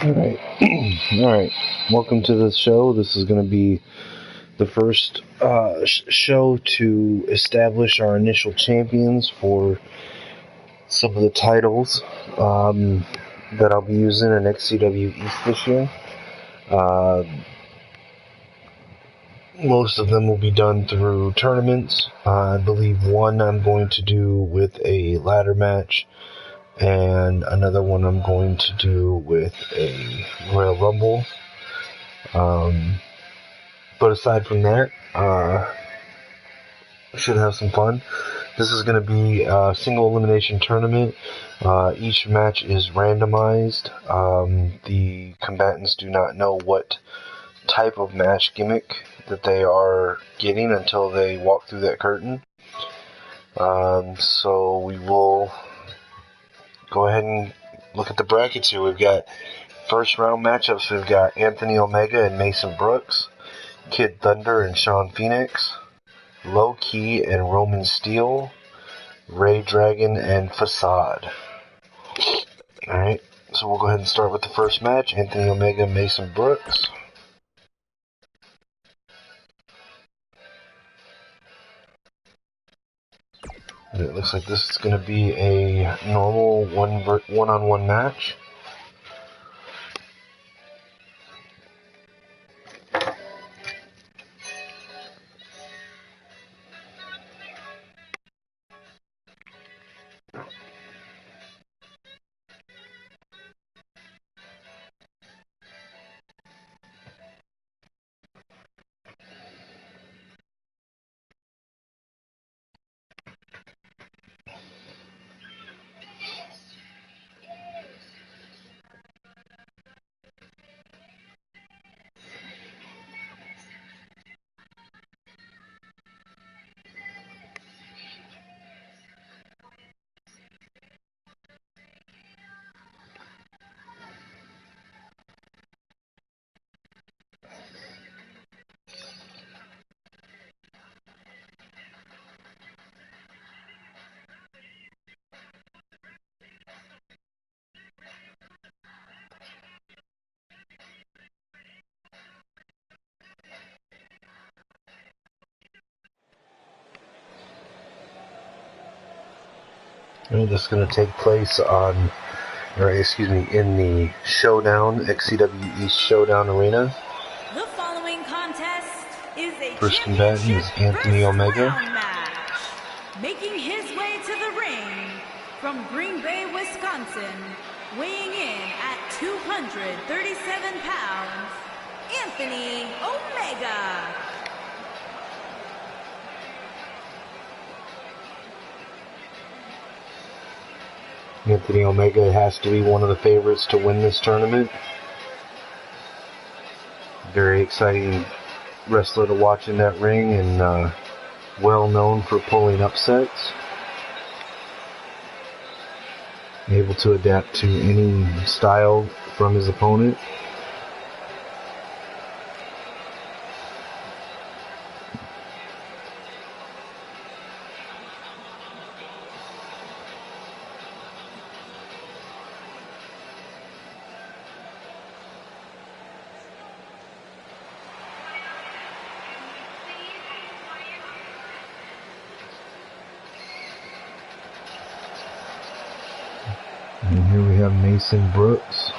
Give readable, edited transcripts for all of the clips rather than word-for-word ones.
Alright. Alright. Welcome to the show. This is going to be the first show to establish our initial champions for some of the titles that I'll be using in XCW East this year. Most of them will be done through tournaments. I believe one I'm going to do with a ladder match, and another one I'm going to do with a Royal Rumble. But aside from that, I should have some fun. This is going to be a single elimination tournament. Each match is randomized. The combatants do not know what type of match gimmick that they are getting until they walk through that curtain. So we will go ahead and look at the brackets here. We've got first round matchups. We've got Anthony Omega and Mason Brooks, Kid Thunder and Sean Phoenix, Low Key and Roman Steele, Ray Dragon and Facade. Alright, so we'll go ahead and start with the first match, Anthony Omega and Mason Brooks. It looks like this is going to be a normal one-on-one match. This is going to take place in the Showdown, XCW East Showdown Arena. The following contest is a first combatant is Anthony Omega. Match. Making his way to the ring from Green Bay, Wisconsin, weighing in at 237 pounds, Anthony Omega. Anthony Omega has to be one of the favorites to win this tournament. Very exciting wrestler to watch in that ring, and well known for pulling upsets. Able to adapt to any style from his opponent. And here we have Mason Brooks.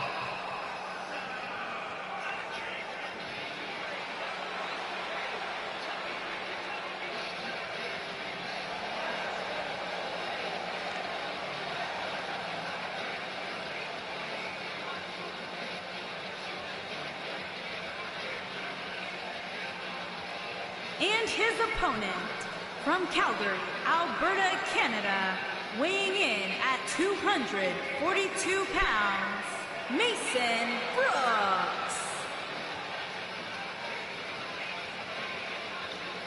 And his opponent from Calgary, Alberta, Canada, weighing in at 242 pounds, Mason Brooks.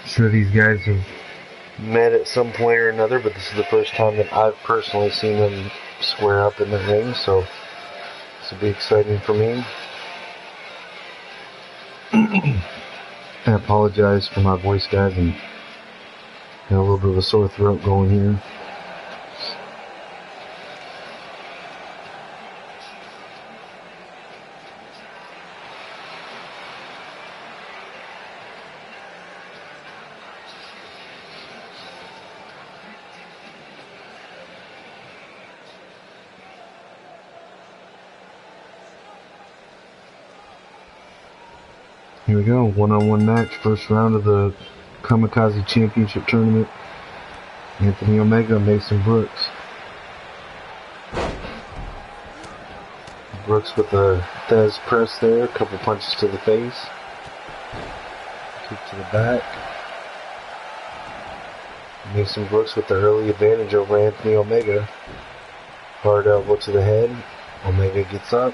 I'm sure these guys have met at some point or another, but this is the first time that I've personally seen them square up in the ring, so this will be exciting for me. I apologize for my voice, guys, and got a little bit of a sore throat going here. Here we go, one-on-one match, first round of the Kamikaze Championship Tournament. Anthony Omega, Mason Brooks. Brooks with a Thez press there, a couple punches to the face. Kick to the back. Mason Brooks with the early advantage over Anthony Omega. Hard elbow to the head. Omega gets up,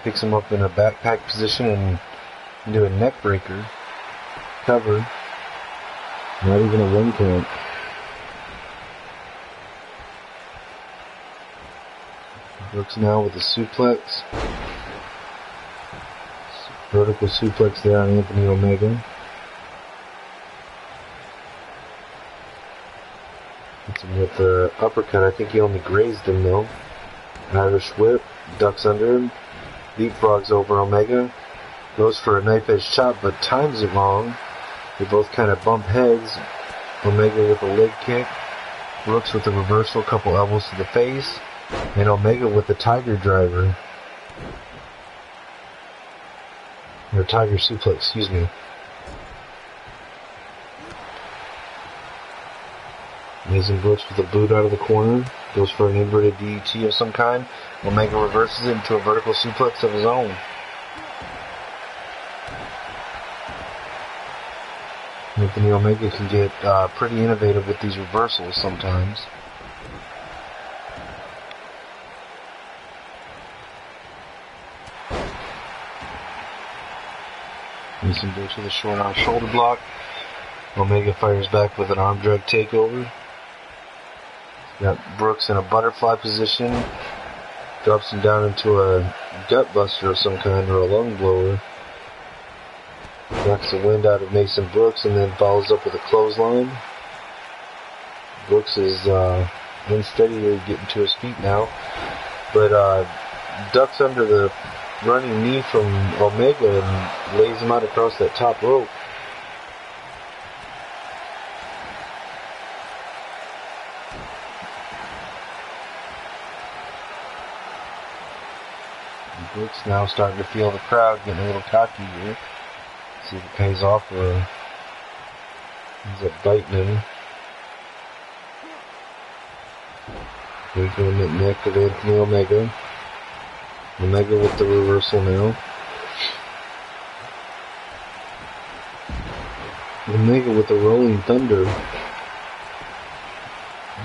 picks him up in a backpack position and into a neck breaker. Cover. Not even a 1 count. Brooks now with a suplex. Vertical suplex there on Anthony Omega. Hits him with the uppercut. I think he only grazed him though. Irish whip. Ducks under him. Leapfrogs over Omega. Goes for a knife edge chop but times it wrong. They both kind of bump heads. Omega with a leg kick. Brooks with a reversal. Couple elbows to the face. And Omega with the Tiger Driver. Or Tiger Suplex, excuse me. Mason Brooks with a boot out of the corner. Goes for an inverted DDT of some kind. Omega reverses it into a vertical suplex of his own. Anthony Omega can get pretty innovative with these reversals sometimes. Mason Brooks with a short arm shoulder block. Omega fires back with an arm drag takeover. Got Brooks in a butterfly position. Drops him down into a gut buster of some kind or a lung blower. Knocks the wind out of Mason Brooks and then follows up with a clothesline. Brooks is unsteady here, getting to his feet now. But ducks under the running knee from Omega and lays him out across that top rope. And Brooks now starting to feel the crowd getting a little cocky here. See if it pays off or ends up biting him. Breaking him at neck of Anthony Omega. Omega with the reversal now. Omega with the Rolling Thunder.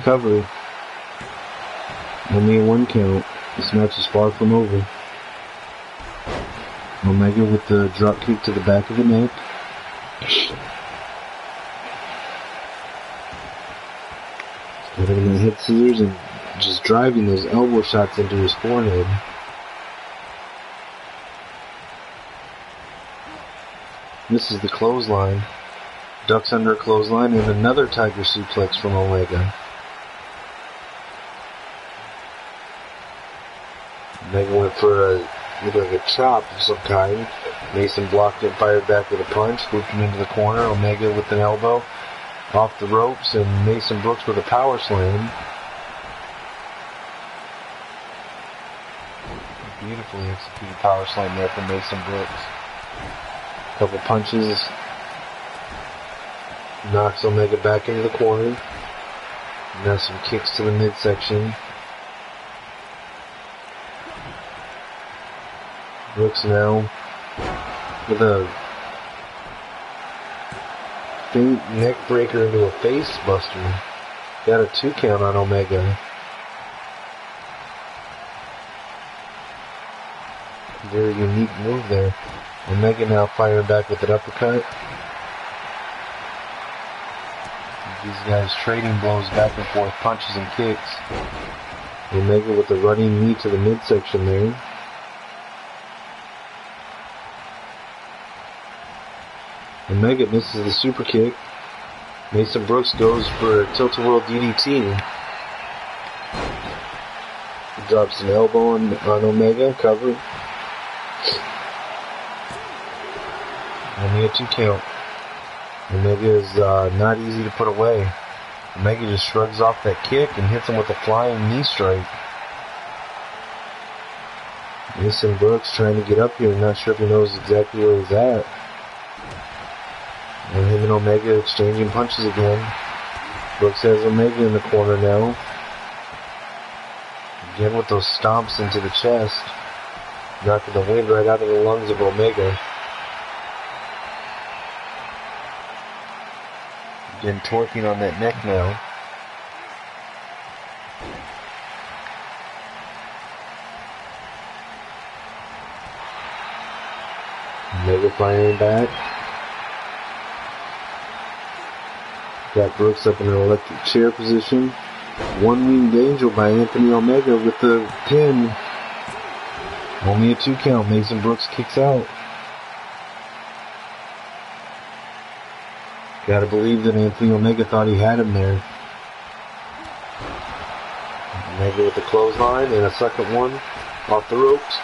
Cover. Only a 1 count. This match is far from over. Omega with the drop kick to the back of the neck. Getting him the hip scissors and just driving those elbow shots into his forehead. This is the clothesline. Ducks under a clothesline and another Tiger Suplex from Omega. Omega went for a chop of some kind. Mason blocked it, fired back with a punch, looped him into the corner. Omega with an elbow off the ropes, and Mason Brooks with a power slam. Beautifully executed power slam there from Mason Brooks. Couple punches. Knocks Omega back into the corner. Now some kicks to the midsection. Brooks now with a feint neck breaker into a face buster. Got a 2 count on Omega. Very unique move there. Omega now firing back with an uppercut. These guys trading blows back and forth, punches and kicks. Omega with the running knee to the midsection there. Omega misses the super kick. Mason Brooks goes for a tilt-a-whirl DDT. Drops an elbow on Omega, cover. Only a 2 count. Omega is not easy to put away. Omega just shrugs off that kick and hits him with a flying knee strike. Mason Brooks trying to get up here, not sure if he knows exactly where he's at. and Omega exchanging punches again. Brooks has Omega in the corner now. Again with those stomps into the chest. Knocking the wind right out of the lungs of Omega. Again torquing on that neck now. Omega firing back. Got Brooks up in an electric chair position. One-winged angel by Anthony Omega with the pin. Only a 2 count. Mason Brooks kicks out. Gotta believe that Anthony Omega thought he had him there. Omega with the clothesline and a second one off the ropes.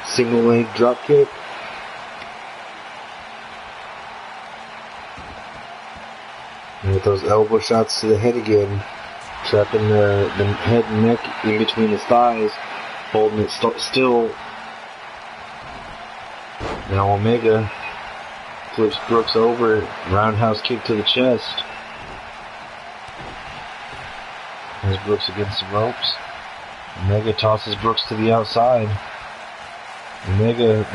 Single leg drop kick. And with those elbow shots to the head again, trapping the head and neck in between his thighs, holding it still. Now Omega flips Brooks over, roundhouse kick to the chest. There's Brooks against the ropes. Omega tosses Brooks to the outside. Omega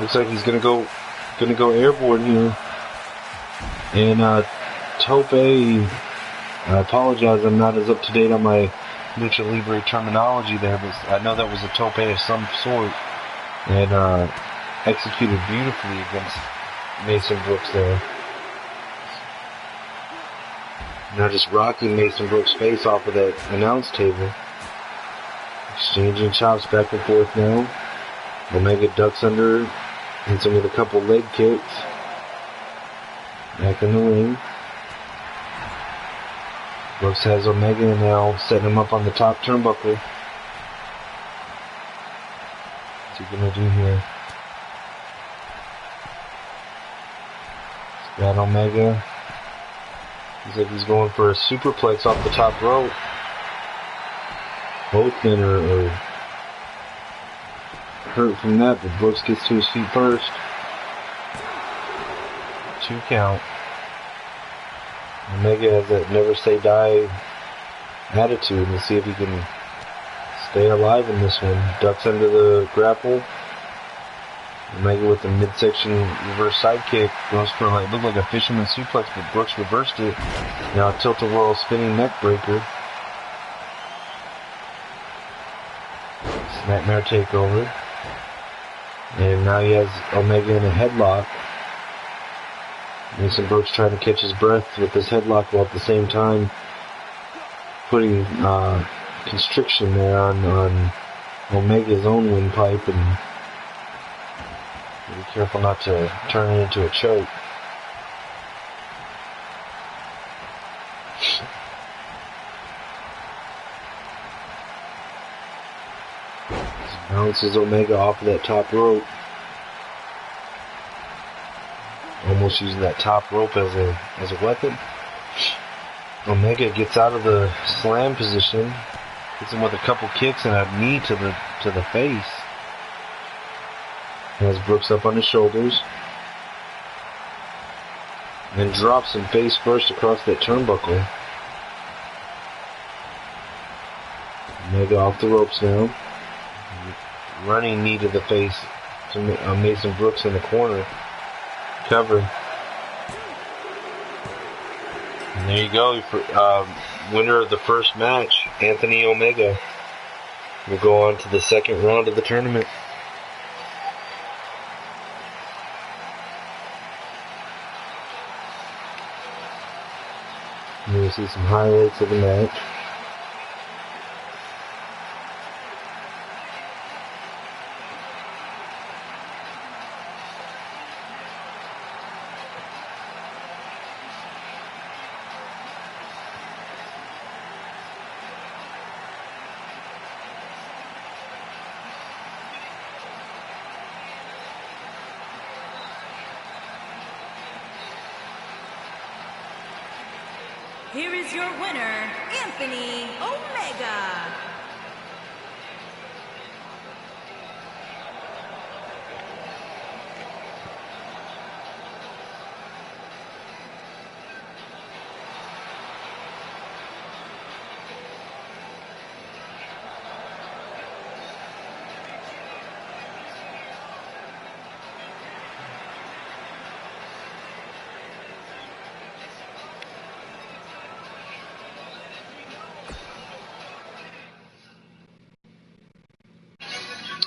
looks like he's gonna go airborne here. And Tope, I apologize, I'm not as up to date on my Lucha Libre terminology there, but I know that was a tope of some sort, and executed beautifully against Mason Brooks there. Now just rocking Mason Brooks' face off of that announce table. Exchanging chops back and forth now. Omega ducks under, hits him with a couple leg kicks. Back in the ring. Brooks has Omega now, setting him up on the top turnbuckle. What's he gonna do here? He's got Omega. Looks like he's going for a superplex off the top rope. Both men are hurt from that, but Brooks gets to his feet first. 2 count. Omega has that never say die attitude. Let's see if he can stay alive in this one. Ducks under the grapple. Omega with the midsection reverse sidekick goes for looked like a fisherman suplex, but Brooks reversed it. Now a tilt-a-whirl spinning neck breaker. Snapmare takeover. And now he has Omega in a headlock. Mason Brooks trying to catch his breath with this headlock while at the same time putting constriction there on Omega's own windpipe, and be careful not to turn it into a choke. Bounces Omega off of that top rope. Almost using that top rope as a weapon. Omega gets out of the slam position, hits him with a couple kicks and a knee to the face. Has Brooks up on his shoulders. And drops him face first across that turnbuckle. Omega off the ropes now. Running knee to the face to Mason Brooks in the corner. Cover. And there you go. Winner of the first match, Anthony Omega, will go on to the second round of the tournament. You see some highlights of the match. Here is your winner, Anthony Omega.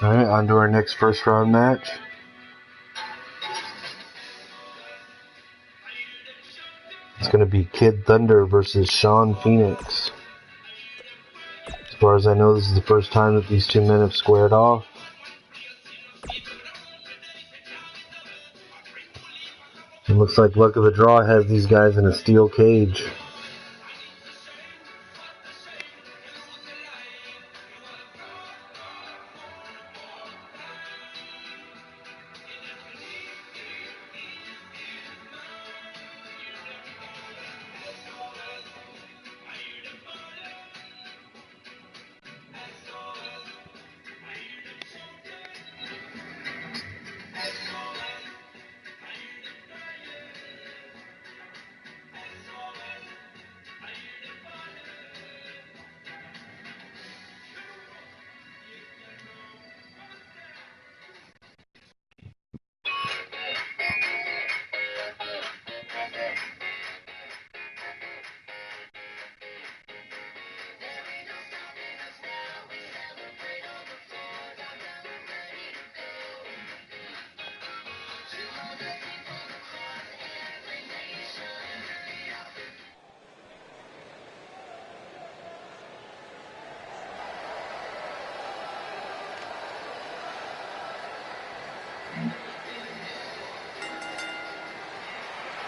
Alright, on to our next first round match. It's going to be Kid Thunder versus Sean Phoenix. As far as I know, this is the first time that these two men have squared off. It looks like luck of the draw has these guys in a steel cage.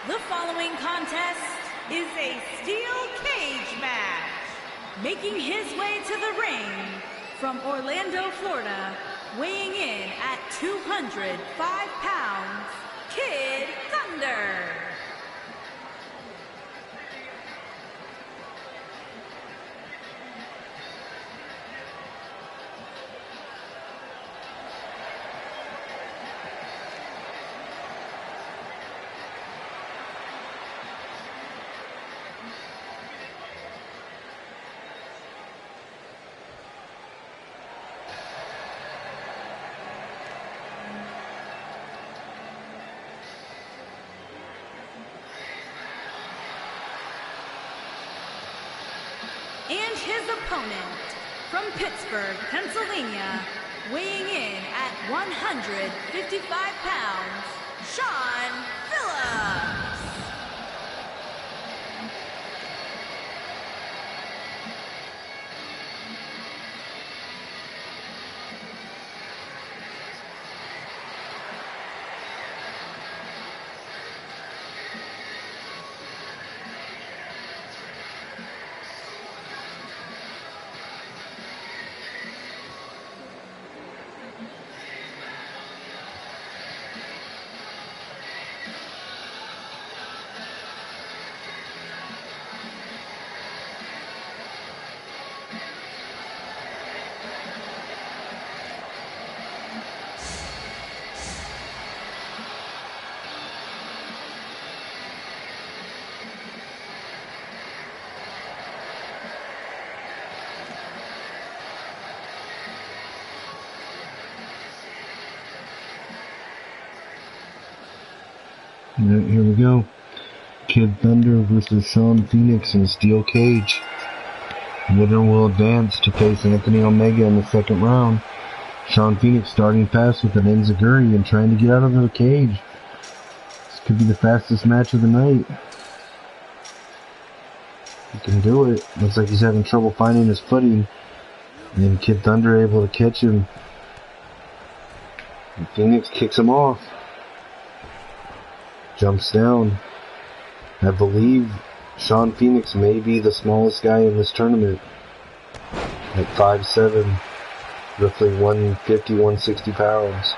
The following contest is a steel cage match. Making his way to the ring from Orlando, Florida, weighing in at 205 pounds, Kid Thunder. And his opponent, from Pittsburgh, Pennsylvania, weighing in at 155 pounds, Sean Phillips. Alright, here we go. Kid Thunder versus Sean Phoenix in a steel cage. Winner will advance to face Anthony Omega in the second round. Sean Phoenix starting fast with an enziguri and trying to get out of the cage. This could be the fastest match of the night. He can do it. Looks like he's having trouble finding his footing. And then Kid Thunder able to catch him. And Phoenix kicks him off. Jumps down. I believe Sean Phoenix may be the smallest guy in this tournament. At 5'7", roughly 150, 160 pounds.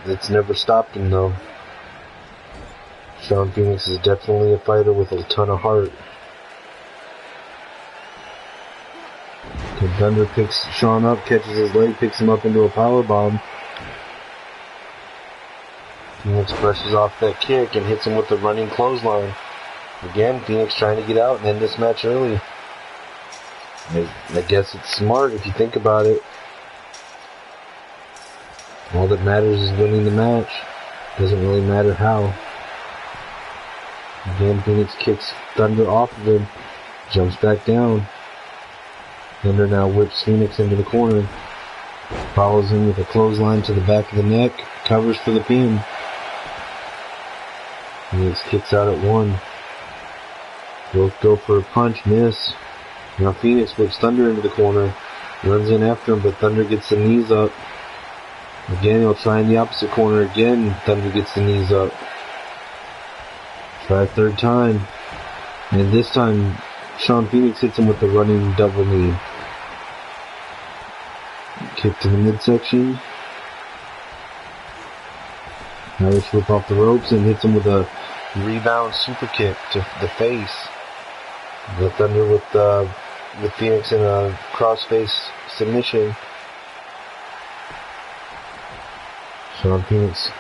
It's never stopped him though. Sean Phoenix is definitely a fighter with a ton of heart. Kid Thunder picks Sean up, catches his leg, picks him up into a powerbomb. Phoenix brushes off that kick and hits him with the running clothesline. Again, Phoenix trying to get out and end this match early. I guess it's smart if you think about it. All that matters is winning the match. Doesn't really matter how. Again, Phoenix kicks Thunder off of him. Jumps back down. Thunder now whips Phoenix into the corner. Follows him with a clothesline to the back of the neck. Covers for the pin. Phoenix kicks out at 1. Both go for a punch, miss. Now Phoenix whips Thunder into the corner. Runs in after him, but Thunder gets the knees up. Again, he'll try in the opposite corner. Again, Thunder gets the knees up. Try a third time. And this time, Sean Phoenix hits him with the running double knee. Kick to the midsection. Irish whip off the ropes and hits him with a rebound super kick to the face. The Thunder with Phoenix in a crossface submission. Sean Phoenix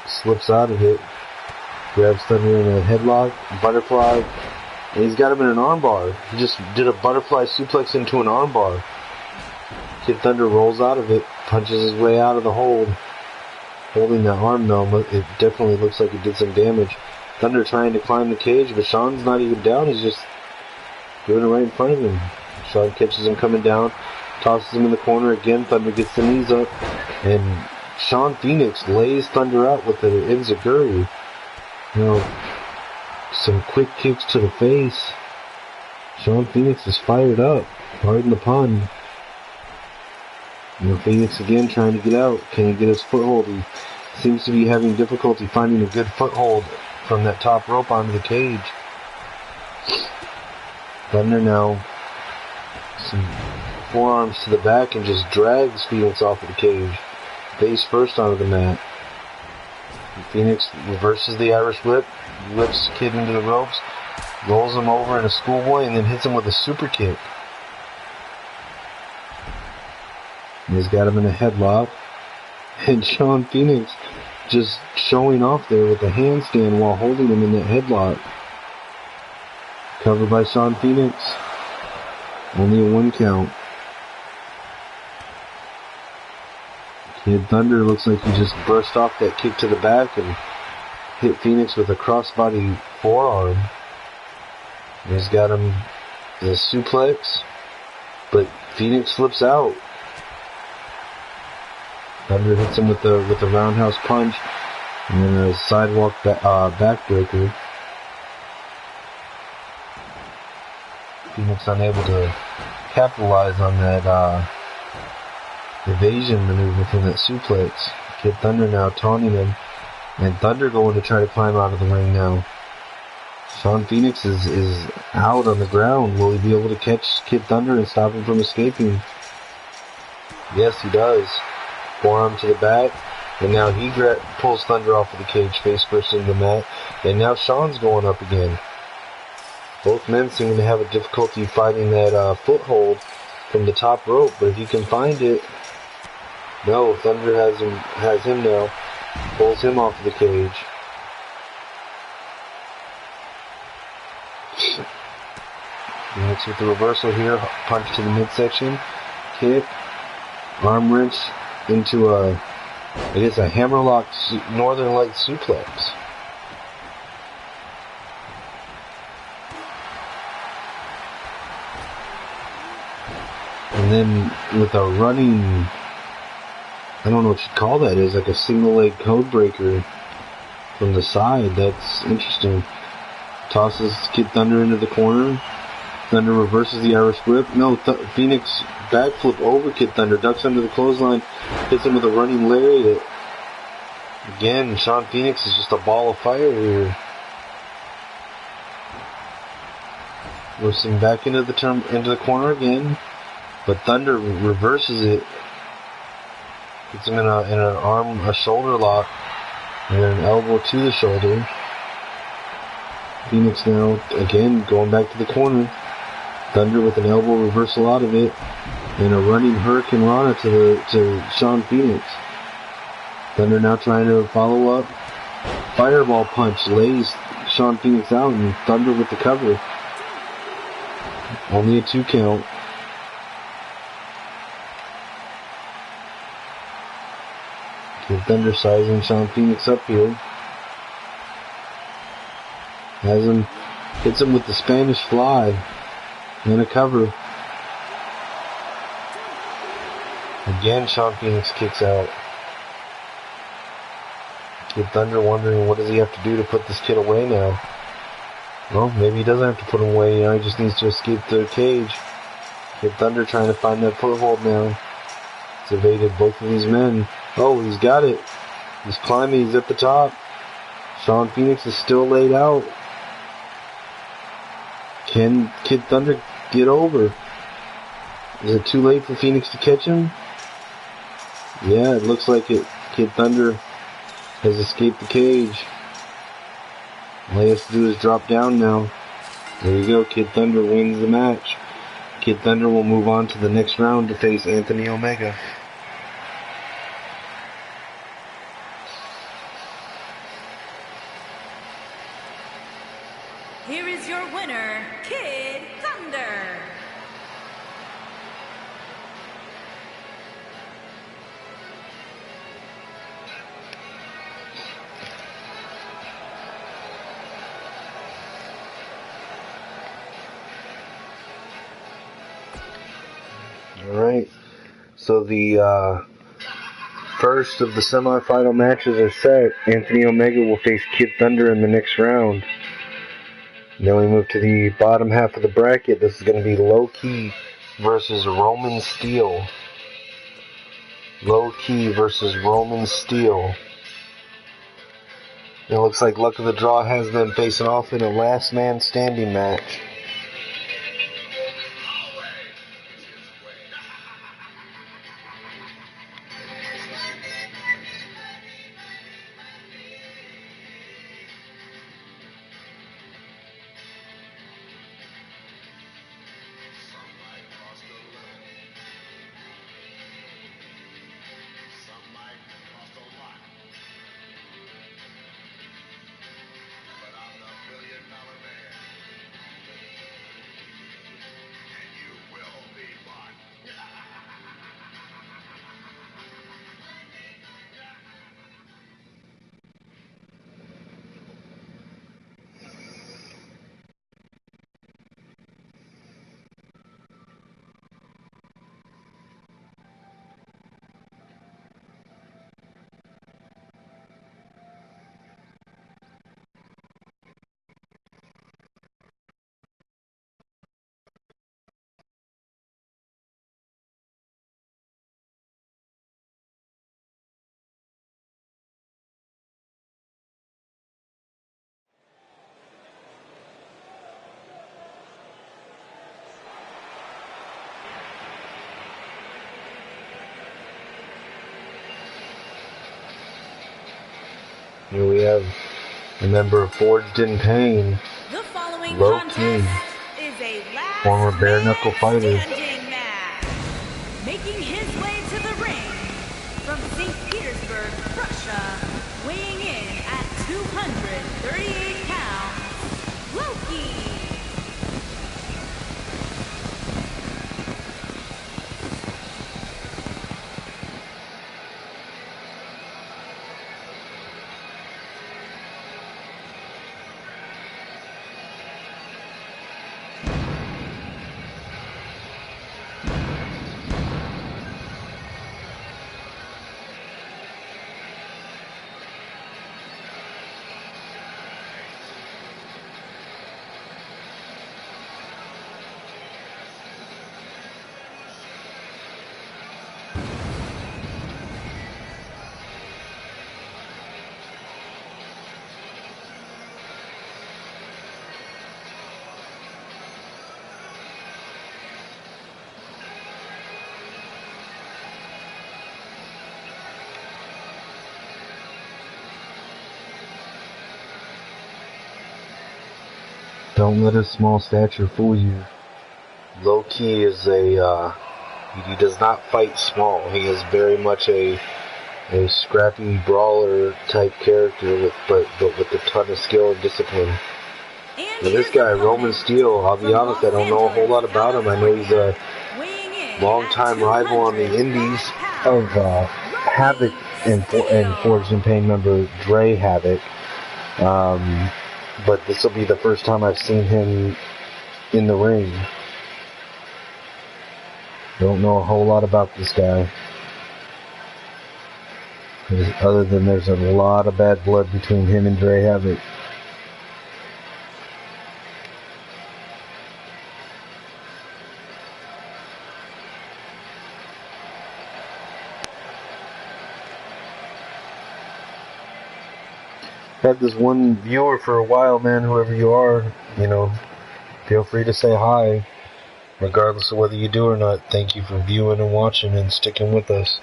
slips out of it. Grabs Thunder in a headlock, butterfly, and he's got him in an armbar. He just did a butterfly suplex into an armbar. Kid Thunder rolls out of it, punches his way out of the hold. Holding that arm though, it definitely looks like it did some damage. Thunder trying to climb the cage, but Sean's not even down, he's just doing it right in front of him. Sean catches him coming down, tosses him in the corner again. Thunder gets the knees up, and Sean Phoenix lays Thunder out with the enziguri. You know, some quick kicks to the face. Sean Phoenix is fired up. Pardon the pun. You know, Phoenix again trying to get out. Can he get his foothold? He seems to be having difficulty finding a good foothold from that top rope onto the cage. Thunder now some forearms to the back and just drags Phoenix off of the cage. Face first onto the mat. Phoenix reverses the Irish whip, whips Kid into the ropes, rolls him over in a schoolboy, and then hits him with a super kick. And he's got him in a headlock. And Sean Phoenix just showing off there with a handstand while holding him in that headlock. Covered by Sean Phoenix. Only a 1 count. Kid Thunder looks like he just brushed off that kick to the back and hit Phoenix with a crossbody forearm. And he's got him in a suplex, but Phoenix slips out. Thunder hits him with the roundhouse punch and then a sidewalk backbreaker. Phoenix unable to capitalize on that evasion maneuver from that suplex. Kid Thunder now taunting him, and Thunder going to try to climb out of the ring now. Sean Phoenix is out on the ground. Will he be able to catch Kid Thunder and stop him from escaping? Yes, he does. Forearm to the back, and now he pulls Thunder off of the cage, face first into the mat, and now Sean's going up again. Both men seem to have a difficulty finding that foothold from the top rope, but if he can find it, no, Thunder has him now, pulls him off of the cage. Phoenix with the reversal here, punch to the midsection, kick, arm wrench into a hammerlock Northern Light suplex. And then with a running, I don't know what you'd call that, is like a single leg code breaker from the side. That's interesting. Tosses Kid Thunder into the corner. Thunder reverses the Irish whip. No, Phoenix backflip over Kid Thunder, ducks under the clothesline, hits him with a running lariat. Again, Sean Phoenix is just a ball of fire here. Whips him back into the corner again, but Thunder reverses it. Gets him in a shoulder lock, and then an elbow to the shoulder. Phoenix now again going back to the corner. Thunder with an elbow reversal out of it, and a running Hurricane Rana to Sean Phoenix. Thunder now trying to follow up. Fireball punch lays Sean Phoenix out, and Thunder with the cover. Only a 2 count. Kid Thunder sizing Sean Phoenix up here. Hits him with the Spanish fly and a cover. Again, Sean Phoenix kicks out. Kid Thunder wondering what does he have to do to put this kid away now. Well, maybe he doesn't have to put him away. You know, he just needs to escape the cage. Kid Thunder trying to find that foothold now. He's evaded both of these men. Oh, he's got it. He's climbing. He's at the top. Sean Phoenix is still laid out. Can Kid Thunder get over? Is it too late for Phoenix to catch him? Yeah, it looks like it. Kid Thunder has escaped the cage. All he has to do is drop down now. There you go. Kid Thunder wins the match. Kid Thunder will move on to the next round to face Anthony Omega. Here is your winner, Kid Thunder. Alright, so the first of the semifinal matches are set. Anthony Omega will face Kid Thunder in the next round. Then we move to the bottom half of the bracket. This is going to be Low Key versus Roman Steel. Low Key versus Roman Steel. It looks like luck of the draw has them facing off in a last man standing match. Here we have a member of Forged in Pain, The following Low contest Key, is a last former bare knuckle fighter. standing match. Making his way to the ring from St. Petersburg, Russia, weighing in at 238 pounds, Loki. Don't let his small stature fool you. Low Key is he does not fight small. He is very much a scrappy brawler type character but with a ton of skill and discipline. Now this guy, Roman Steel, I'll be honest, I don't know a whole lot about him. I know he's a longtime rival on the indies of Havoc and Forged in Pain member Dre Havoc. But this will be the first time I've seen him in the ring. Don't know a whole lot about this guy. Other than there's a lot of bad blood between him and Dre Havoc. Had this one viewer for a while, man. Whoever you are, feel free to say hi, regardless of whether you do or not. Thank you for viewing and watching and sticking with us.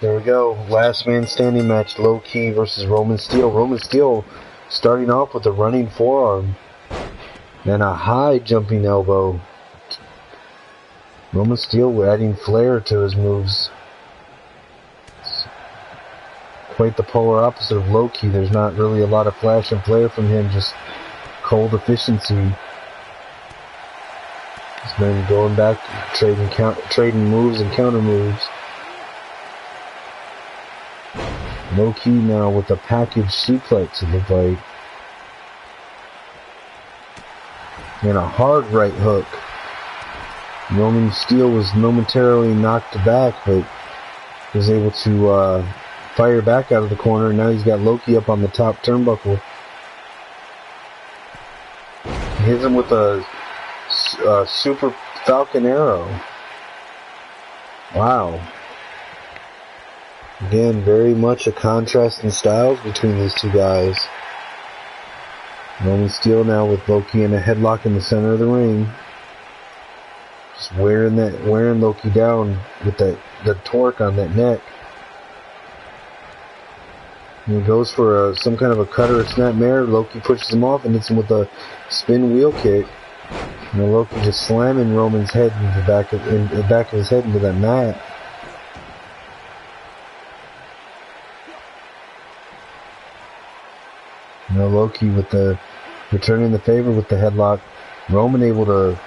There we go. Last man standing match, Low Key versus Roman Steele. Roman Steele starting off with a running forearm and a high jumping elbow. Roman Steele adding flair to his moves. Quite the polar opposite of Low Key. There's not really a lot of flash and flair from him, just cold efficiency. He's been going back, trading moves and counter moves. Low Key now with a package suplex, it looked like. And a hard right hook. Roman Steele was momentarily knocked back, but was able to fire back out of the corner, and now he's got Low Key up on the top turnbuckle. He hits him with a super Falcon Arrow. Wow. Again, very much a contrast in styles between these two guys. Roman Steele now with Low Key in a headlock in the center of the ring. Just wearing Low Key down with the torque on that neck. And he goes for some kind of a cutter or snapmare. Low Key pushes him off and hits him with a spin wheel kick. And Low Key just slamming Roman's head into the back of his head into that mat. Low Key with the returning the favor with the headlock. Roman able to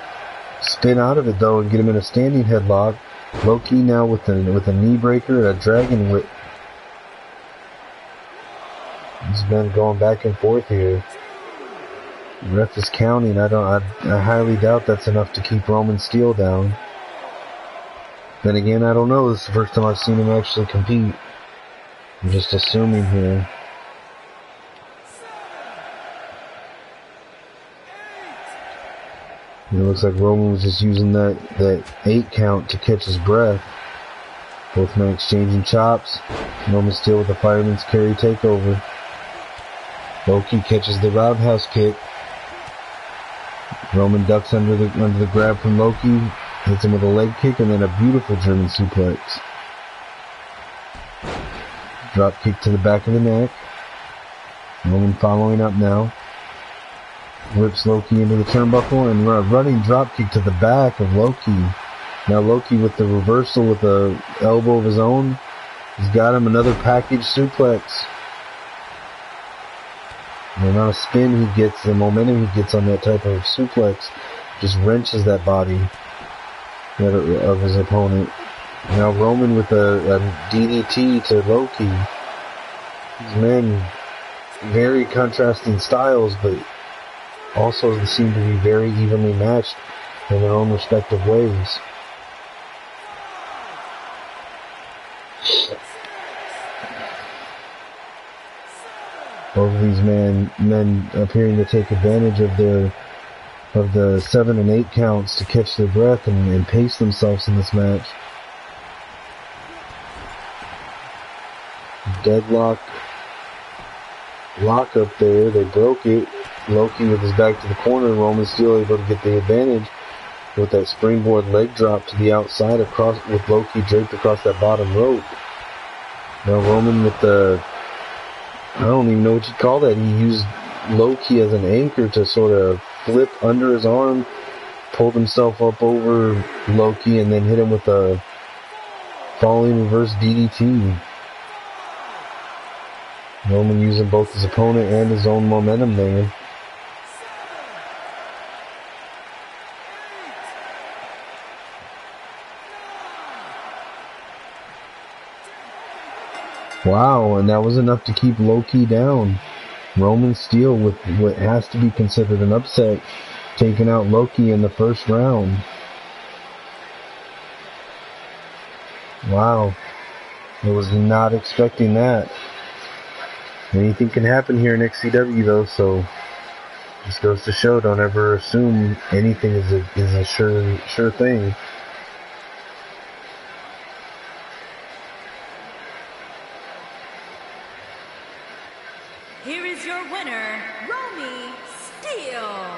spin out of it though and get him in a standing headlock. Low Key now with a knee breaker and a dragon whip. He's been going back and forth here. The ref is counting. I highly doubt that's enough to keep Roman Steele down. Then again, I don't know. This is the first time I've seen him actually compete. I'm just assuming here. It looks like Roman was just using that 8 count to catch his breath. Both men exchanging chops. Roman Steele with a fireman's carry takeover. Low Key catches the roundhouse kick. Roman ducks under the grab from Low Key, hits him with a leg kick, and then a beautiful German suplex. Drop kick to the back of the neck. Roman following up now. Whips Low Key into the turnbuckle and a running drop kick to the back of Low Key. Now Low Key with the reversal with the elbow of his own. He's got him another package suplex. The amount of spin he gets, the momentum he gets on that type of suplex just wrenches that body of his opponent. Now Roman with a DDT to Low Key. These men, very contrasting styles, but also seem to be very evenly matched in their own respective ways. Both of these men appearing to take advantage of the 7 and 8 counts to catch their breath and pace themselves in this match. Deadlock lock up there. They broke it. Low Key with his back to the corner. Roman Steele able to get the advantage with that springboard leg drop to the outside with Low Key draped across that bottom rope. Now Roman with I don't even know what you'd call that. He used Low Key as an anchor to sort of flip under his arm, pulled himself up over Low Key, and then hit him with a falling reverse DDT. Roman using both his opponent and his own momentum there. Wow, and that was enough to keep Low Key down. Roman Steele with what has to be considered an upset, taking out Low Key in the first round. Wow. I was not expecting that. Anything can happen here in XCW though, so this goes to show, don't ever assume anything is a sure thing. Here is your winner, Romy Steele.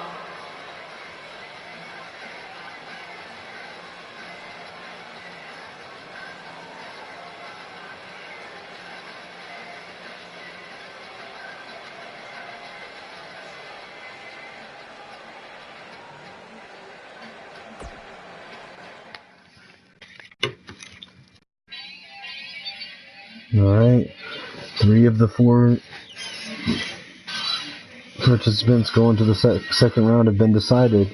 Alright, 3 of the 4 participants going to the second round have been decided.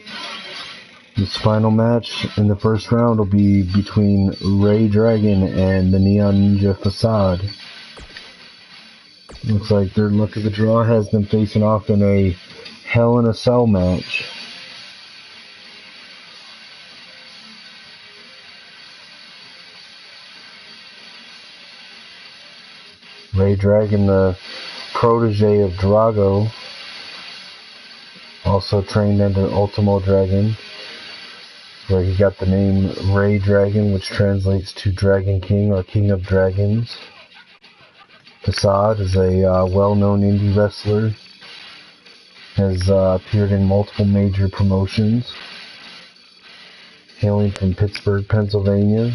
This final match in the first round will be between Ray Dragon and the Neon Ninja Facade. Looks like their luck of the draw has them facing off in a Hell in a Cell match. Ray Dragon, the protege of Drago, also trained under Ultimo Dragon, where he got the name Ray Dragon, which translates to Dragon King or King of Dragons. Facade is a well-known indie wrestler, has appeared in multiple major promotions, hailing from Pittsburgh, Pennsylvania,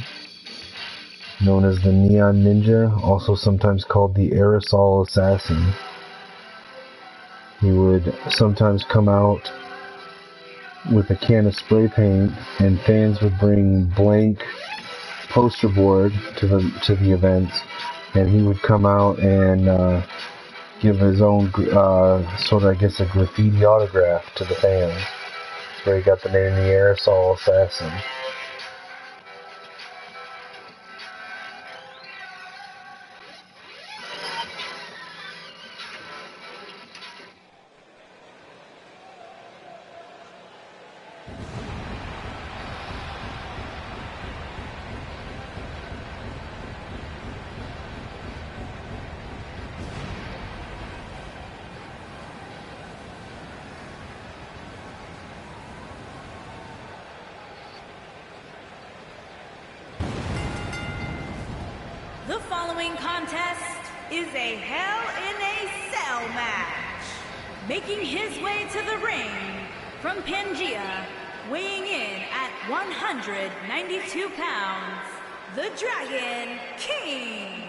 known as the Neon Ninja, also sometimes called the Aerosol Assassin. He would sometimes come out with a can of spray paint, and fans would bring blank poster board to the events, and he would come out and give his own sort of, I guess, a graffiti autograph to the fans. That's where he got the name the Aerosol Assassin. The following contest is a Hell in a Cell match. Making his way to the ring from Pangea, weighing in at 192 pounds, the Dragon King.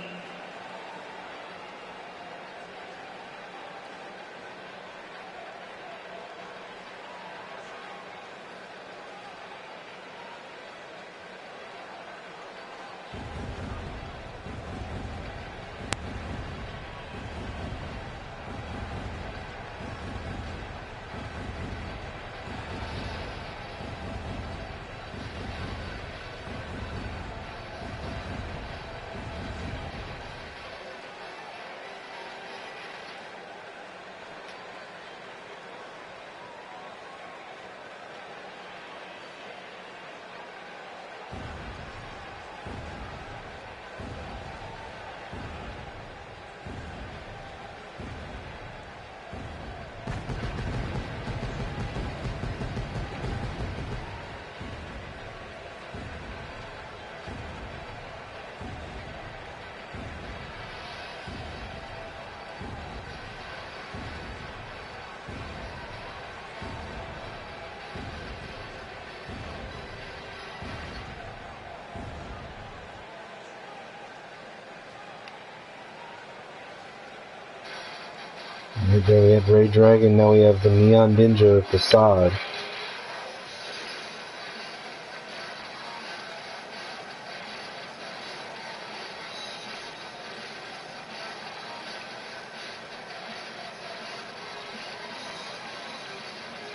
Right there we have Ray Dragon, now we have the Neon Ninja Facade.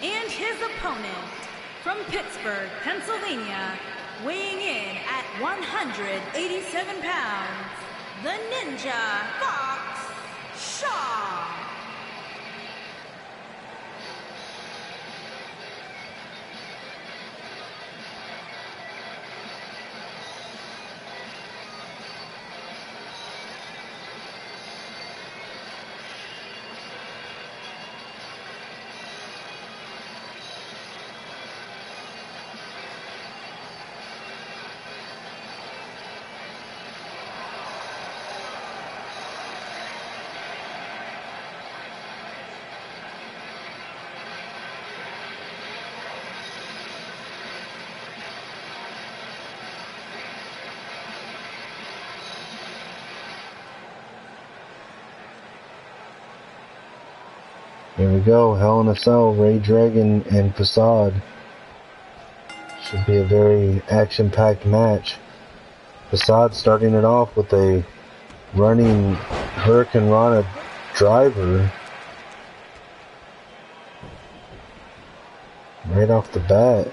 And his opponent from Pittsburgh, Pennsylvania, weighing in at 187 pounds, the Ninja Fox Shaw. Here we go, Hell in a Cell, Ray Dragon and Facade. Should be a very action-packed match. Facade starting it off with a running Hurricane Rana driver. Right off the bat.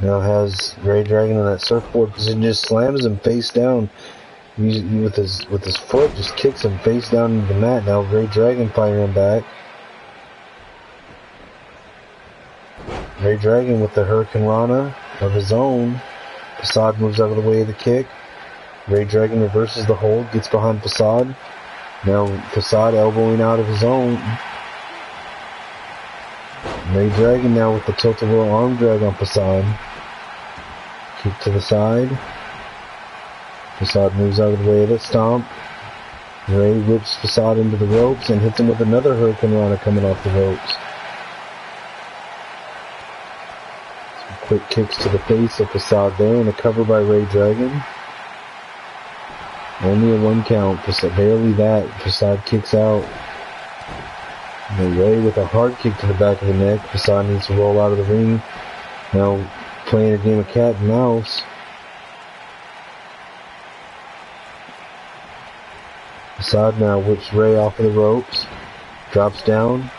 Now has Ray Dragon in that surfboard position, just slams him face down. With his foot, just kicks him face down into the mat. Now Ray Dragon firing back. Ray Dragon with the Hurricane Rana of his own. Facade moves out of the way of the kick. Ray Dragon reverses the hold, gets behind Facade. Now Facade elbowing out of his own. Ray Dragon now with the tilt-a-whirl arm drag on Facade. Kick to the side. Facade moves out of the way of the stomp. Ray whips Facade into the ropes and hits him with another Hurricane Rana coming off the ropes. Quick kicks to the face of Facade there, and a cover by Ray Dragon. Only a 1 count. Barely that. Facade kicks out. And Ray with a hard kick to the back of the neck. Facade needs to roll out of the ring. Now playing a game of cat and mouse. Facade now whips Ray off of the ropes. Drops down.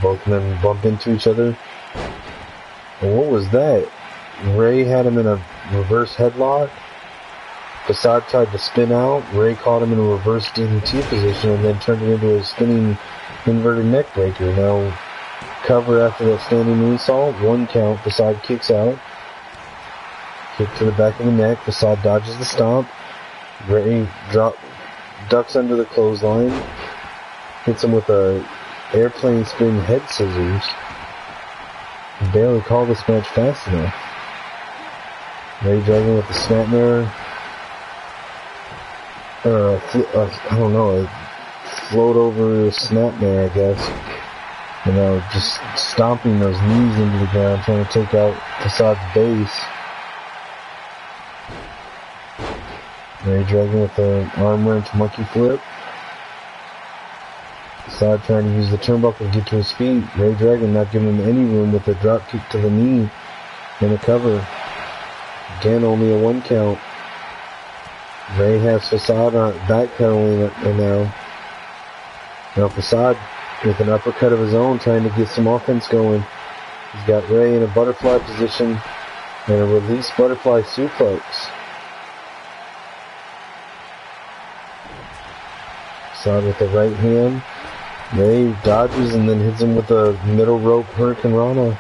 Both men bump into each other. And what was that? Ray had him in a reverse headlock. Facade tried to spin out. Ray caught him in a reverse DDT position and then turned it into a spinning inverted neck breaker. Now cover after that standing moonsault. 1 count. Facade kicks out. Kick to the back of the neck. Facade dodges the stomp. Ray ducks under the clothesline. Hits him with a airplane spin head scissors. Barely call this match fast enough. Ray Dragon with the snapmare. I don't know, a float over snapmare, I guess. You know, just stomping those knees into the ground, trying to take out Facade's base. Ray Dragon with the arm wrench monkey flip. Facade trying to use the turnbuckle to get to his feet. Ray Dragon not giving him any room with a drop kick to the knee and a cover. Again, only a 1 count. Ray has Facade on backpedaling it now. Now Facade with an uppercut of his own, trying to get some offense going. He's got Ray in a butterfly position and a release butterfly suplex. Facade with the right hand. Ray dodges and then hits him with a middle rope Hurricane Rana.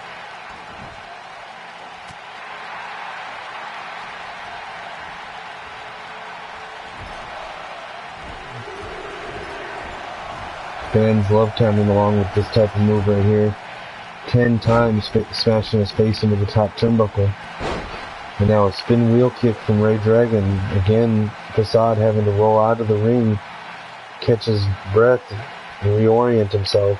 Fans love coming along with this type of move right here. 10 times smashing his face into the top turnbuckle. And now a spin wheel kick from Ray Dragon. Again, Facade having to roll out of the ring, catch his breath, and reorient himself.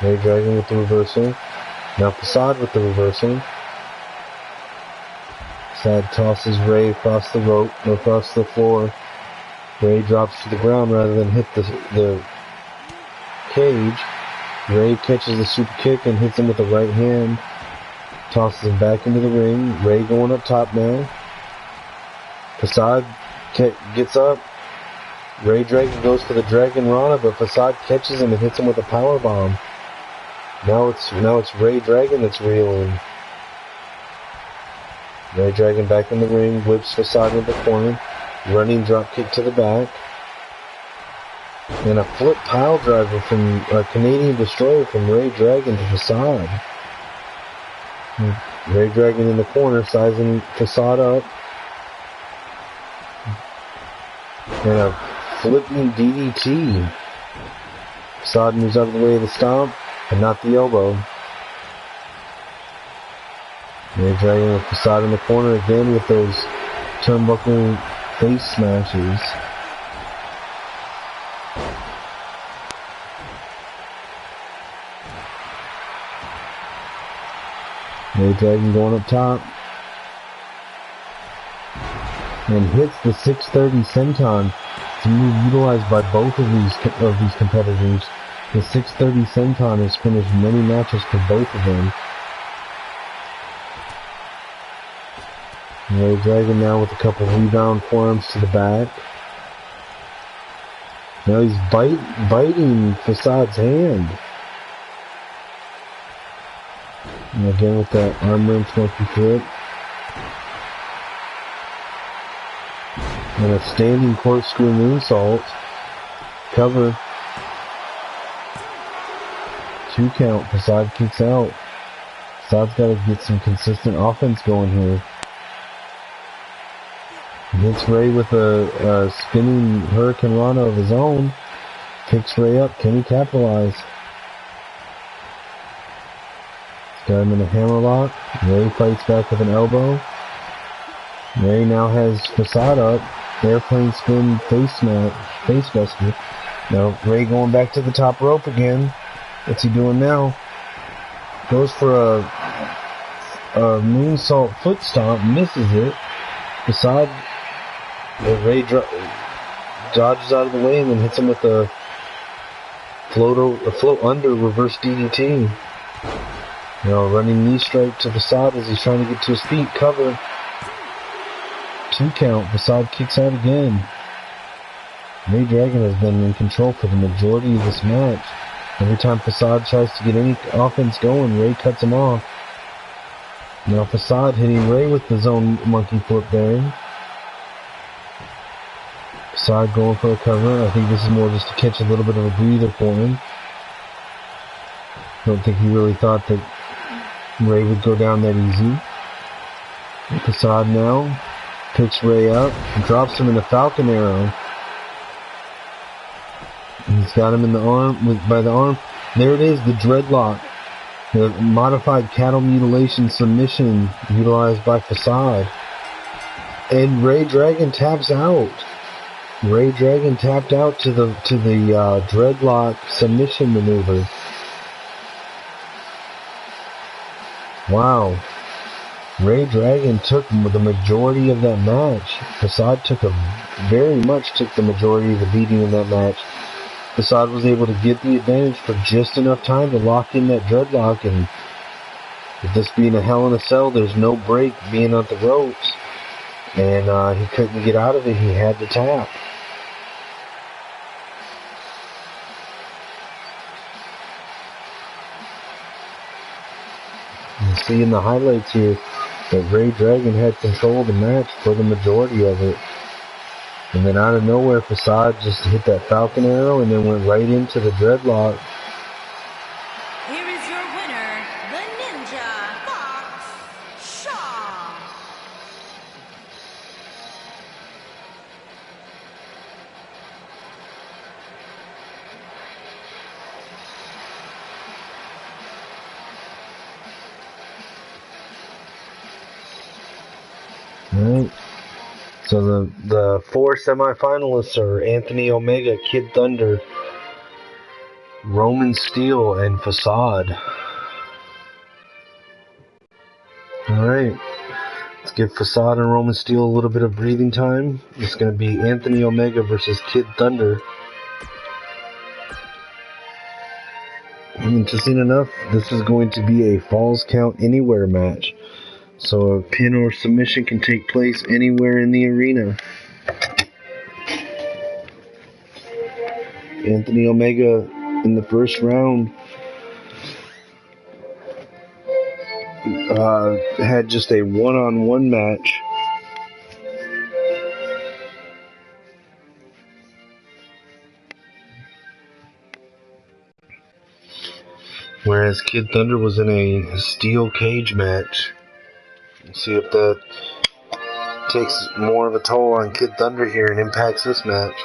Ray Dragon with the reversal. Now Facade with the reversal. Facade tosses Ray across the rope, or across the floor. Ray drops to the ground rather than hit the cage. Ray catches the super kick and hits him with the right hand. Tosses him back into the ring. Ray going up top now. Facade gets up. Ray Dragon goes for the Dragon Rana, but Facade catches him and hits him with a power bomb. Now it's Ray Dragon that's reeling. Ray Dragon back in the ring, whips Facade into the corner. Running drop kick to the back. And a flip pile driver from a Canadian Destroyer from Ray Dragon to Facade. Ray Dragon in the corner, sizing Facade up. And a flipping DDT. Facade moves out of the way of the stomp, but not the elbow. Ray Dragon with Facade in the corner again with those turnbuckle face smashes. Ray Dragon going up top. And hits the 630 senton It's a move utilized by both of these competitors. The 630 senton has finished many matches for both of them. Ray Dragon now with a couple rebound forearms to the back. Now he's biting Facade's hand. And again with that arm wrench monkey flip. And a standing corkscrew moonsault. Cover. 2 count. Facade kicks out. Facade's got to get some consistent offense going here. Hits Ray with a spinning Hurricane Rana of his own. Picks Ray up. Can he capitalize? He's got him in a hammerlock. Ray fights back with an elbow. Ray now has Facade up. Airplane spin face buster. Now Ray going back to the top rope again. What's he doing now? Goes for a moonsault foot stomp. Misses it. Facade. Ray dodges out of the way and then hits him with a float under reverse DDT. Now running knee strike to Facade as he's trying to get to his feet. Cover. 2 count. Facade kicks out again. Ray Dragon has been in control for the majority of this match. Every time Facade tries to get any offense going, Ray cuts him off. Now Facade hitting Ray with his own monkey flip bearing. Facade going for a cover. I think this is more just to catch a little bit of a breather for him. Don't think he really thought that Ray would go down that easy. Facade now picks Ray up and drops him in the Falcon Arrow. He's got him in the arm, by the arm. There it is, the dreadlock. The modified cattle mutilation submission utilized by Facade. And Ray Dragon taps out. Ray Dragon tapped out to the dreadlock submission maneuver. Wow. Ray Dragon took the majority of that match. Facade very much took the majority of the beating in that match. Facade was able to get the advantage for just enough time to lock in that dreadlock, and with this being a Hell in a Cell, there's no break being on the ropes, and he couldn't get out of it. He had to tap. You see in the highlights here that Ray Dragon had control of the match for the majority of it. And then out of nowhere, Facade just hit that Falcon Arrow and then went right into the dreadlock. Here is your winner, the Ninja Fox Shaw. Alright. So the 4 semifinalists are Anthony Omega, Kid Thunder, Roman Steel, and Facade. Alright. Let's give Facade and Roman Steel a little bit of breathing time. It's going to be Anthony Omega versus Kid Thunder. Interesting enough, this is going to be a Falls Count Anywhere match. So a pin or submission can take place anywhere in the arena. Anthony Omega in the first round had just a one-on-one match. Whereas Kid Thunder was in a steel cage match. Let's see if that takes more of a toll on Kid Thunder here and impacts this match.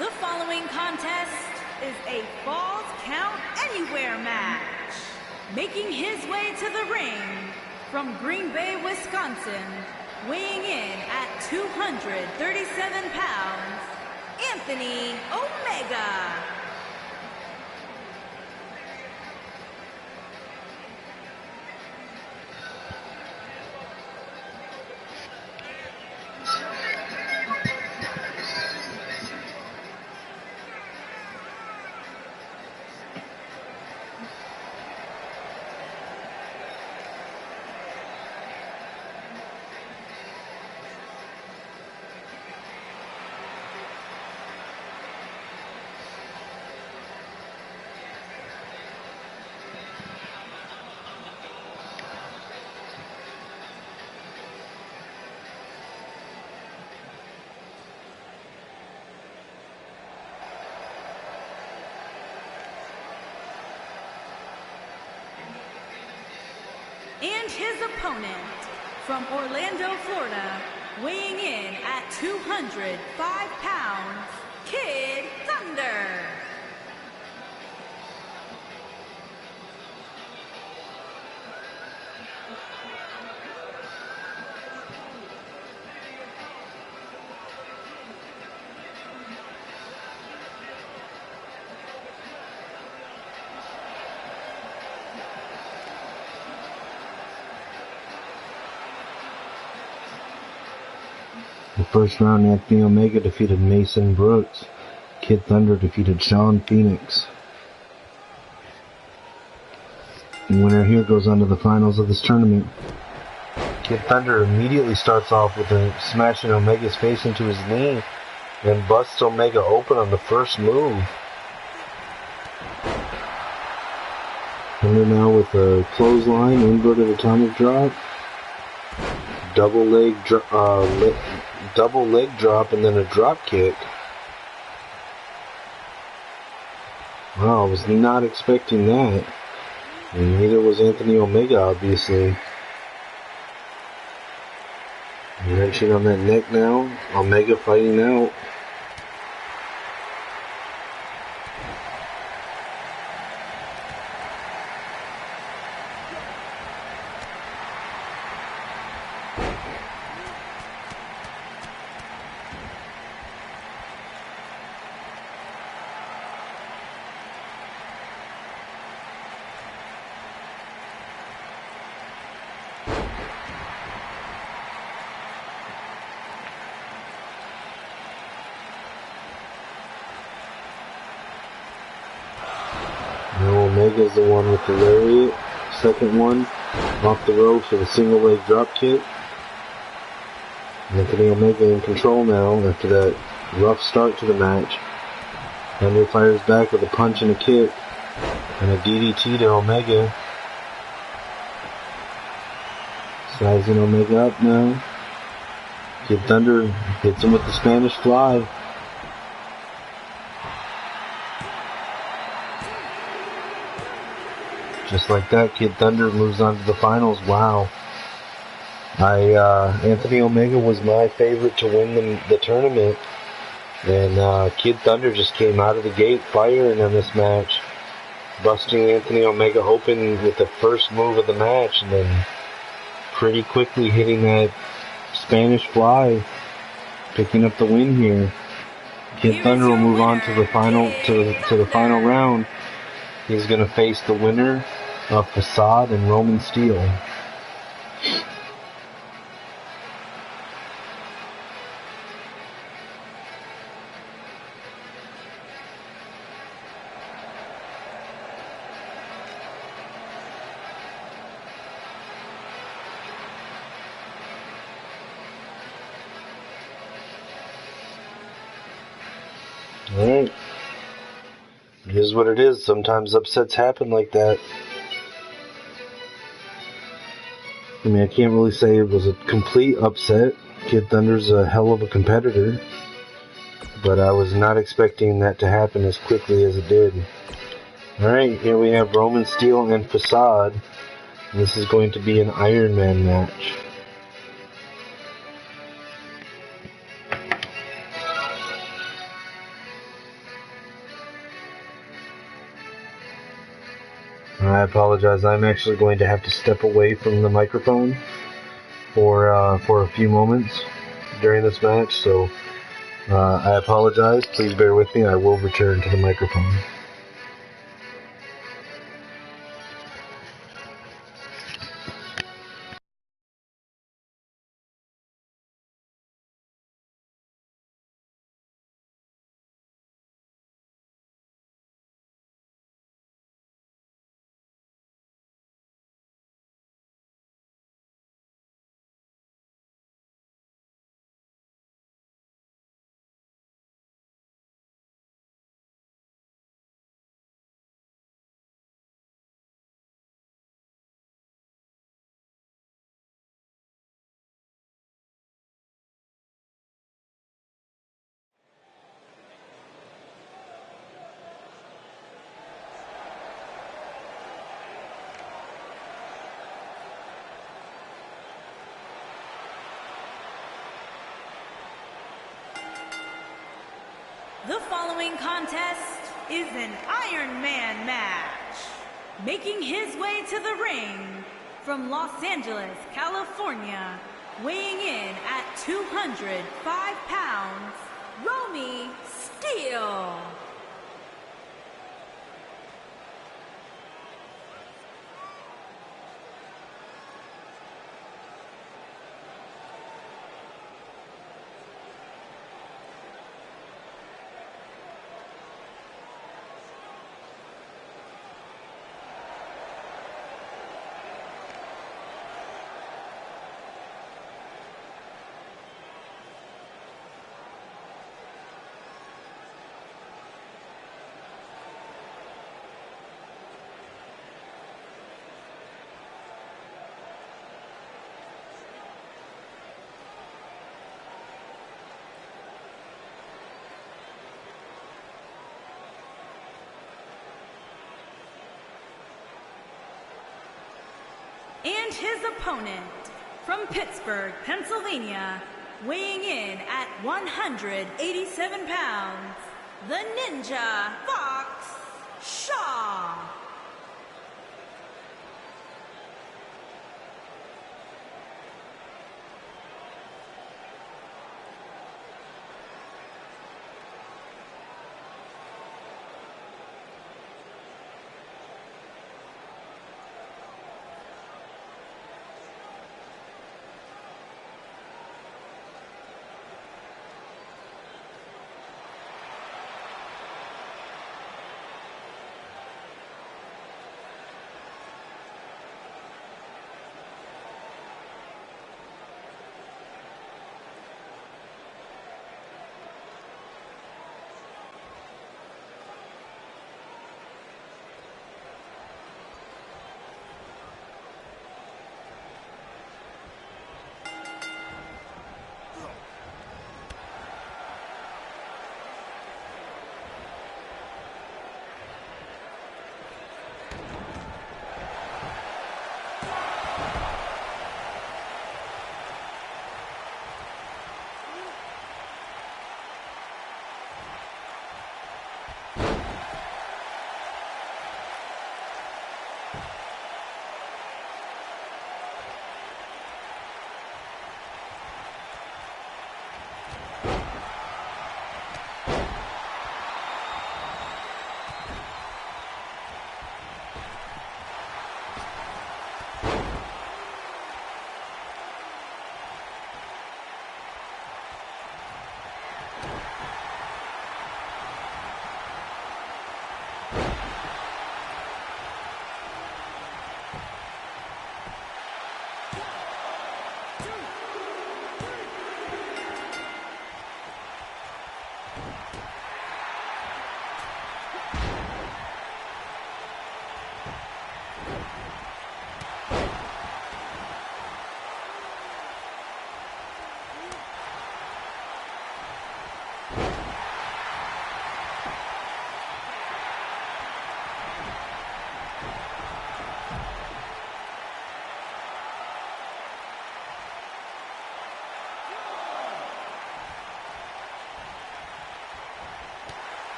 The following contest is a Falls Count Anywhere match. Making his way to the ring from Green Bay, Wisconsin, weighing in at 237 pounds, Anthony Omega. And his opponent, from Orlando, Florida, weighing in at 205 pounds, Kid Thunder. The first round, Anthony Omega defeated Mason Brooks. Kid Thunder defeated Sean Phoenix. The winner here goes on to the finals of this tournament. Kid Thunder immediately starts off with smashing Omega's face into his knee, then busts Omega open on the first move. Thunder now with a clothesline, inverted atomic drop, double leg drop, and then a drop kick. Wow, I was not expecting that. And neither was Anthony Omega, obviously. Wrenching on that neck now. Omega fighting out. Now Omega's the one with the lariat. Second one off the ropes with a single leg drop kick. Anthony Omega in control now after that rough start to the match. Thunder fires back with a punch and a kick and a DDT to Omega. Sizing Omega up now. Kid Thunder hits him with the Spanish Fly. Just like that, Kid Thunder moves on to the finals. Wow. Anthony Omega was my favorite to win the tournament. And Kid Thunder just came out of the gate firing on this match. Busting Anthony Omega open with the first move of the match. And then pretty quickly hitting that Spanish Fly. Picking up the win here. Kid Thunder will move on to the final to the final round. He's going to face the winner of Facade and Roman Steel. Alright. It is what it is. Sometimes upsets happen like that. I mean, I can't really say it was a complete upset. Kid Thunder's a hell of a competitor. But I was not expecting that to happen as quickly as it did. Alright, here we have Roman Steel and Facade. This is going to be an Iron Man match. I apologize. I'm actually going to have to step away from the microphone for a few moments during this match, so I apologize. Please bear with me. I will return to the microphone. The following contest is an Iron Man match. Making his way to the ring from Los Angeles, California, weighing in at 205 pounds, Romy Steele. And his opponent from Pittsburgh, Pennsylvania, weighing in at 187 pounds, the Ninja Fox Shaw.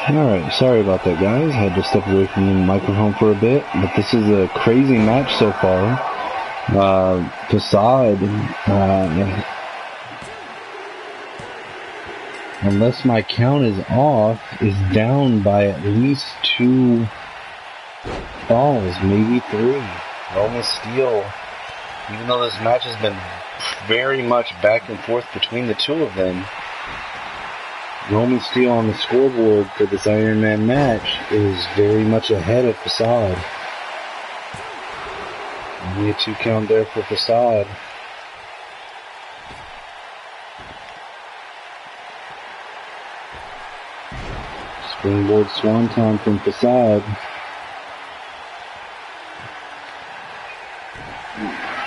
Alright, sorry about that, guys. I had to step away from the microphone for a bit, but this is a crazy match so far. Facade, unless my count is off, is down by at least 2 falls, maybe 3. Roman Steel, even though this match has been very much back and forth between the two of them, Roman Steel on the scoreboard for this Iron Man match is very much ahead of Facade. Only a 2 count there for Facade. Springboard Swanton from Facade.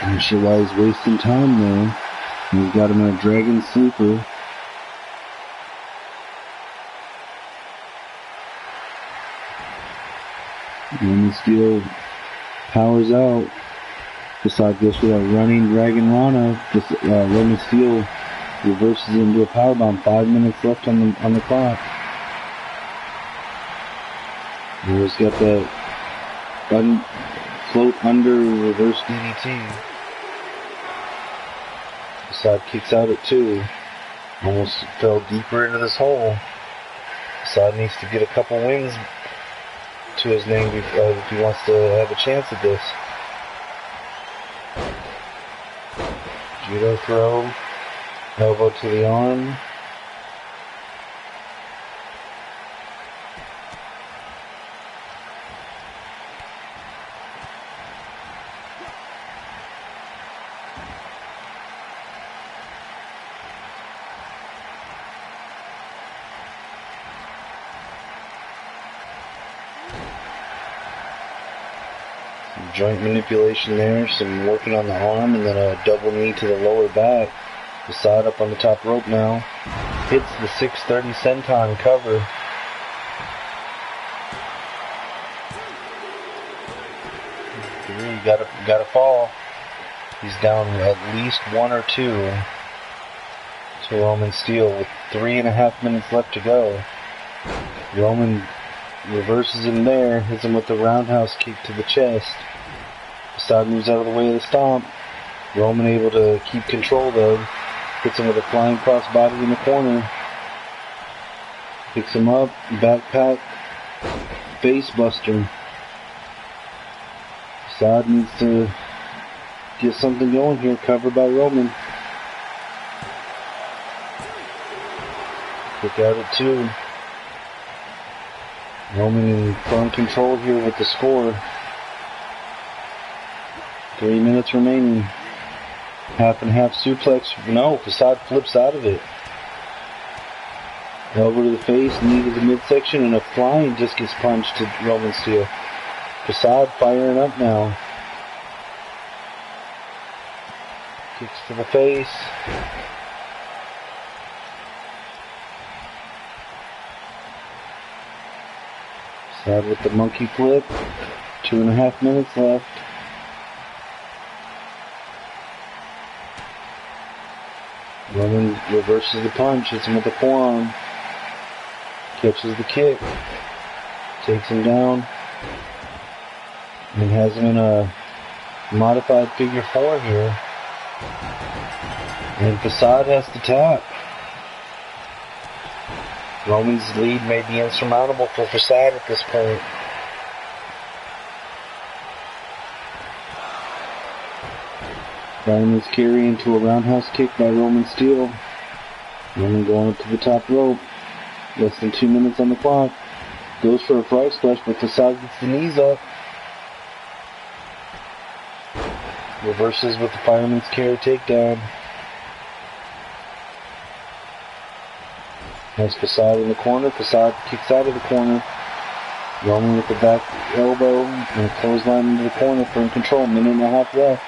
I'm sure why he's wasting time there. He's got him in a Dragon Sleeper. And the Steel powers out. Facade goes for that running Dragon Rana. Roman Steel reverses it into a powerbomb. 5 minutes left on the clock. He's got that float under reverse DDT. Facade kicks out at 2. Almost fell deeper into this hole. Facade needs to get a couple wins to his name if he wants to have a chance at this. Judo throw. Elbow to the arm. Joint manipulation there, some working on the arm, and then a double knee to the lower back. Facade up on the top rope now. Hits the 630 senton cover. Gotta fall. He's down at least 1 or 2 to Roman Steel with 3.5 minutes left to go. Roman reverses him there, hits him with the roundhouse kick to the chest. Facade moves out of the way of the stomp. Roman able to keep control though. Hits him with a flying cross body in the corner. Picks him up, backpack, face buster. Facade needs to get something going here, covered by Roman. Kick out at 2. Roman in firm control here with the score. 3 minutes remaining. Half and half suplex. No, Facade flips out of it. Elbow to the face, knee to the midsection, and a flying discus punch to Roman Steel. Facade firing up now. Kicks to the face. Facade with the monkey flip. 2.5 minutes left. Roman reverses the punch, hits him with the forearm, catches the kick, takes him down, and has him in a modified figure 4 here. And Facade has to tap. Roman's lead may be insurmountable for Facade at this point. Fireman's carry into a roundhouse kick by Roman Steel. Roman going up to the top rope. Less than 2 minutes on the clock. Goes for a frog splash, but Facade gets the knees up. Reverses with the fireman's carry takedown. Has Facade in the corner. Facade kicks out of the corner. Roman with the back elbow and a clothesline into the corner for in control. 1.5 minutes left.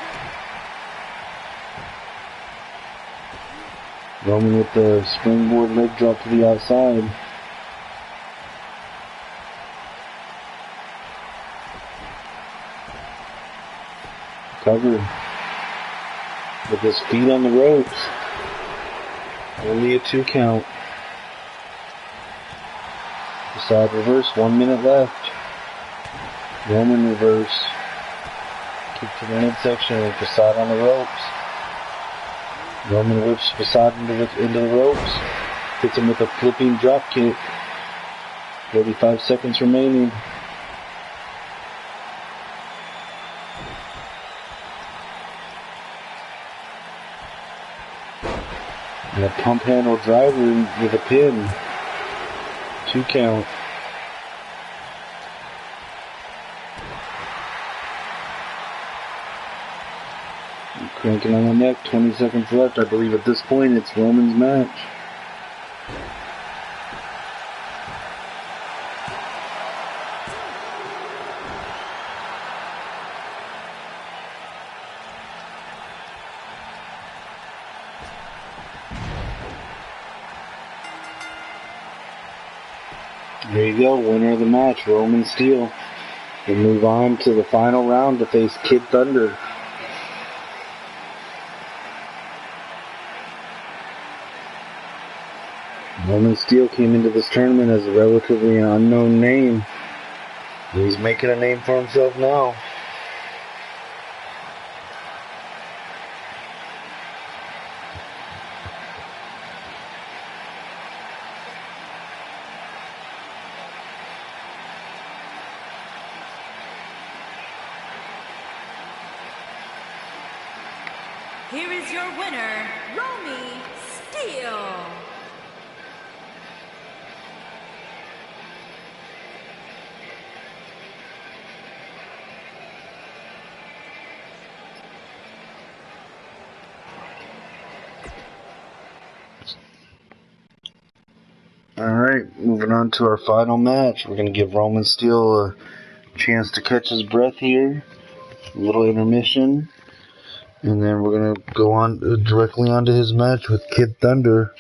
Roman with the springboard leg drop to the outside. Covered. With his feet on the ropes. Only a 2 count. Facade reverse, 1 minute left. Roman reverse. Kick to the midsection and Facade on the ropes. Roman whips Facade into the ropes. Hits him with a flipping drop kick. 45 seconds remaining. And a pump handle driver with a pin. 2 count. Cranking on the neck, 20 seconds left. I believe at this point it's Roman's match. There you go, winner of the match, Roman Steele. We'll move on to the final round to face Kid Thunder. Roman Steele came into this tournament as a relatively unknown name. He's making a name for himself now. Here is your winner, Romy Steele. Alright, moving on to our final match. We're going to give Roman Steele a chance to catch his breath here. A little intermission. And then we're going to go on directly onto his match with Kid Thunder.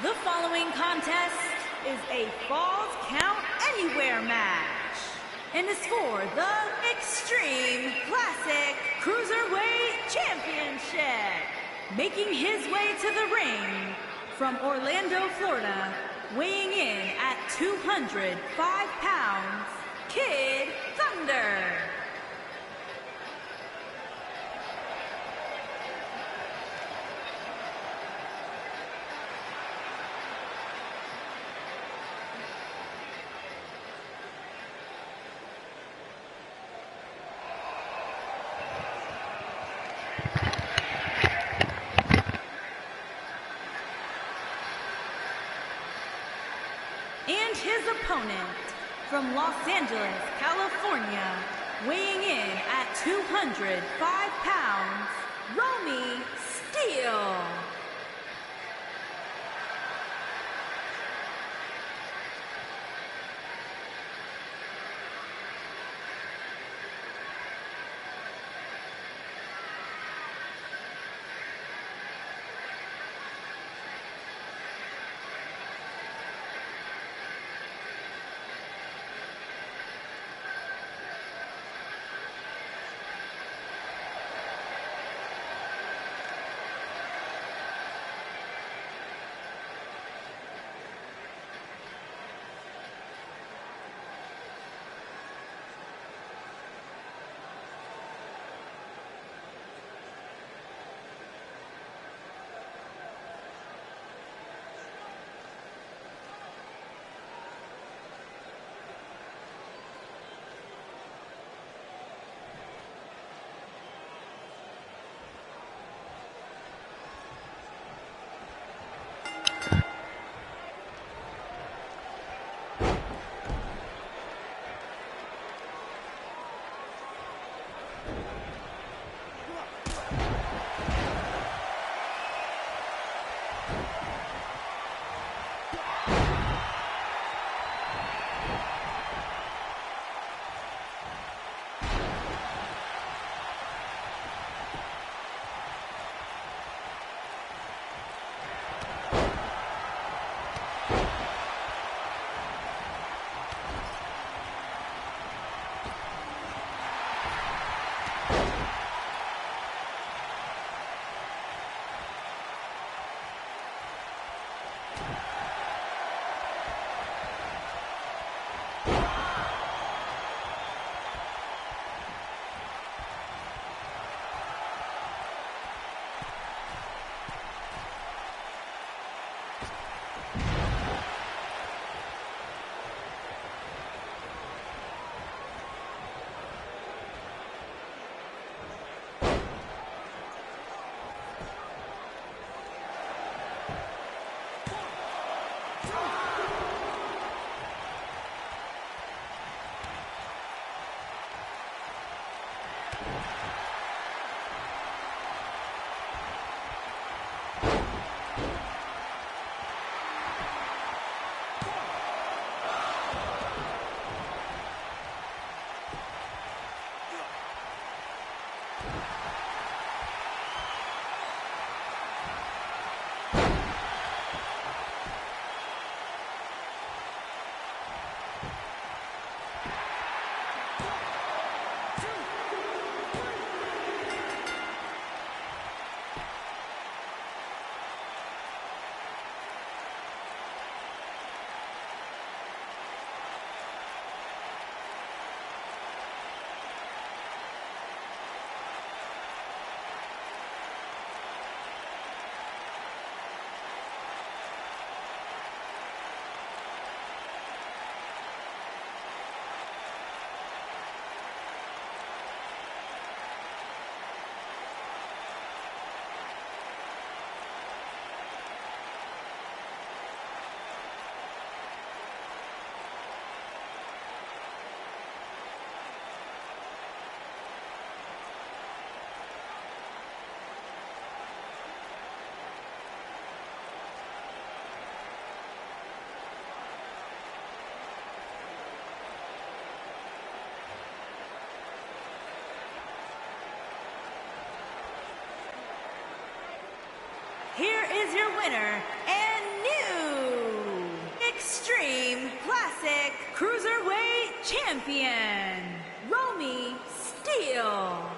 The following contest is a Falls Count Anywhere match and is for the Extreme Classic Cruiserweight Championship. Making his way to the ring from Orlando, Florida, weighing in at 205 pounds, Kid Thunder. And his opponent from Los Angeles, California, weighing in at 205 pounds, Romy Steele. Here is your winner and new Extreme Classic Cruiserweight Champion, Romy Steele.